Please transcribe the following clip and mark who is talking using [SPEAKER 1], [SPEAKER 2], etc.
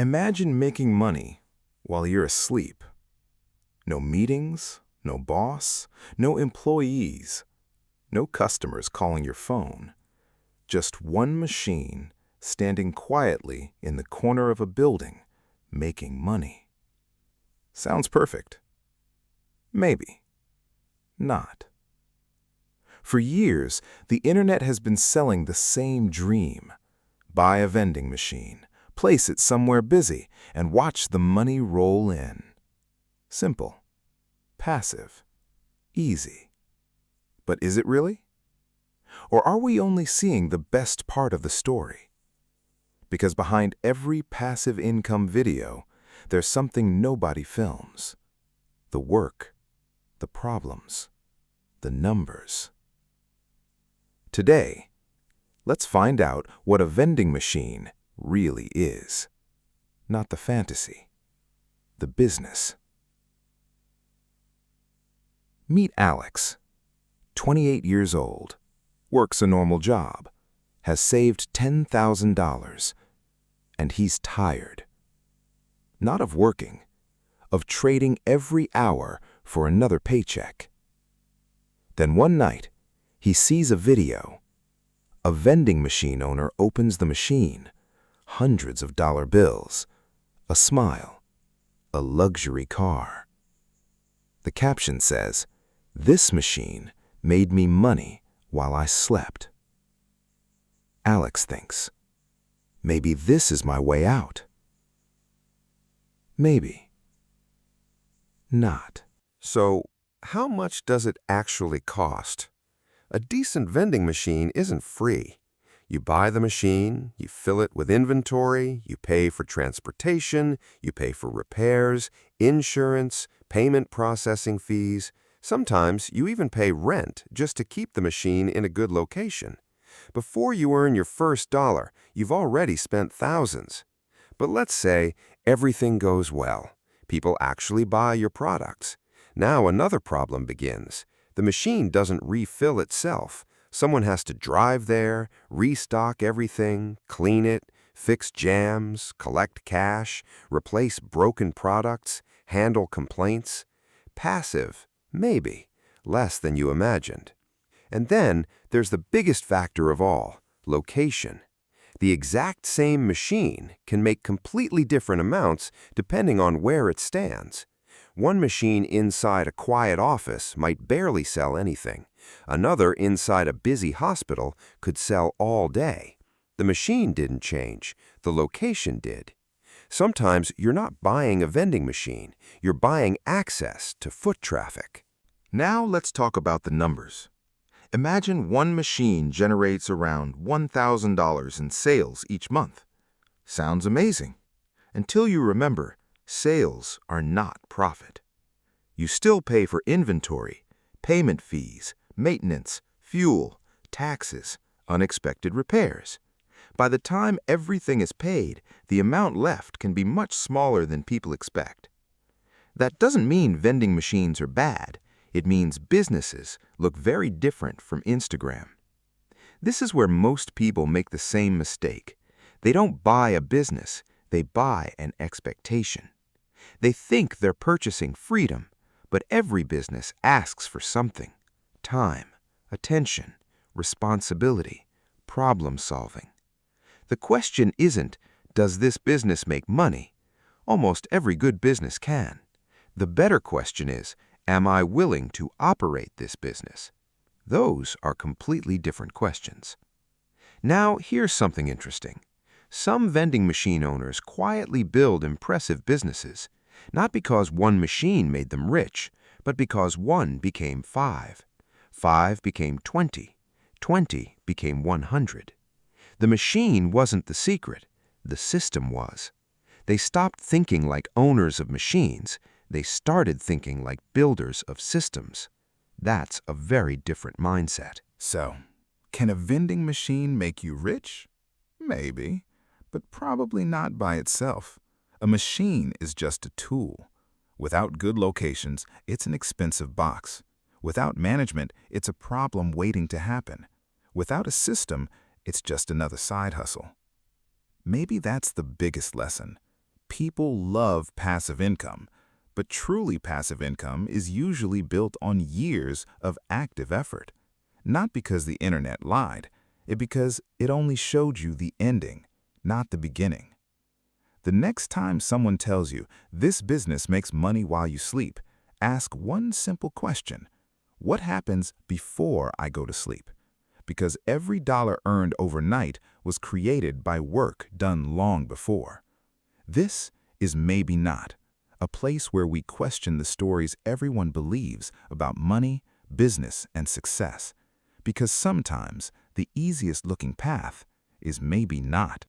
[SPEAKER 1] Imagine making money while you're asleep. No meetings, no boss, no employees, no customers calling your phone. Just one machine standing quietly in the corner of a building, making money. Sounds perfect. Maybe. Not. For years, the internet has been selling the same dream. Buy a vending machine, place it somewhere busy, and watch the money roll in. Simple. Passive. Easy. But is it really? Or are we only seeing the best part of the story? Because behind every passive income video, there's something nobody films. The work, the problems, the numbers. Today, let's find out what a vending machine really is. Not the fantasy, the business. Meet Alex, 28 years old, works a normal job, has saved $10,000, and he's tired. Not of working, of trading every hour for another paycheck. Then one night, he sees a video. A vending machine owner opens the machine, hundreds of dollar bills, a smile, a luxury car. The caption says, "This machine made me money while I slept." Alex thinks, maybe this is my way out. Maybe. Not.
[SPEAKER 2] So, how much does it actually cost? A decent vending machine isn't free. You buy the machine, you fill it with inventory, you pay for transportation, you pay for repairs, insurance, payment processing fees. Sometimes you even pay rent just to keep the machine in a good location. Before you earn your first dollar, you've already spent thousands. But let's say everything goes well. People actually buy your products. Now another problem begins. The machine doesn't refill itself. Someone has to drive there, restock everything, clean it, fix jams, collect cash, replace broken products, handle complaints. Passive, maybe, less than you imagined. And then there's the biggest factor of all, location. The exact same machine can make completely different amounts depending on where it stands. One machine inside a quiet office might barely sell anything. Another inside a busy hospital could sell all day. The machine didn't change, the location did. Sometimes you're not buying a vending machine, you're buying access to foot traffic.
[SPEAKER 1] Now let's talk about the numbers. Imagine one machine generates around $1,000 in sales each month. Sounds amazing. Until you remember, sales are not profit. You still pay for inventory, payment fees, maintenance, fuel, taxes, unexpected repairs. By the time everything is paid, the amount left can be much smaller than people expect. That doesn't mean vending machines are bad. It means businesses look very different from Instagram. This is where most people make the same mistake. They don't buy a business, they buy an expectation. They think they're purchasing freedom, but every business asks for something: time, attention, responsibility, problem solving. The question isn't, does this business make money? Almost every good business can. The better question is, am I willing to operate this business? Those are completely different questions. Now, here's something interesting. Some vending machine owners quietly build impressive businesses, not because one machine made them rich, but because one became 5. 5 became 20. 20 became 100. The machine wasn't the secret, the system was. They stopped thinking like owners of machines. They started thinking like builders of systems. That's a very different mindset.
[SPEAKER 3] So, can a vending machine make you rich? Maybe, but probably not by itself. A machine is just a tool. Without good locations, it's an expensive box. Without management, it's a problem waiting to happen. Without a system, it's just another side hustle. Maybe that's the biggest lesson. People love passive income, but truly passive income is usually built on years of active effort. Not because the internet lied, it because it only showed you the ending, not the beginning. The next time someone tells you this business makes money while you sleep, ask one simple question. What happens before I go to sleep? Because every dollar earned overnight was created by work done long before. This is Maybe Not, a place where we question the stories everyone believes about money, business, and success. Because sometimes the easiest looking path is maybe not.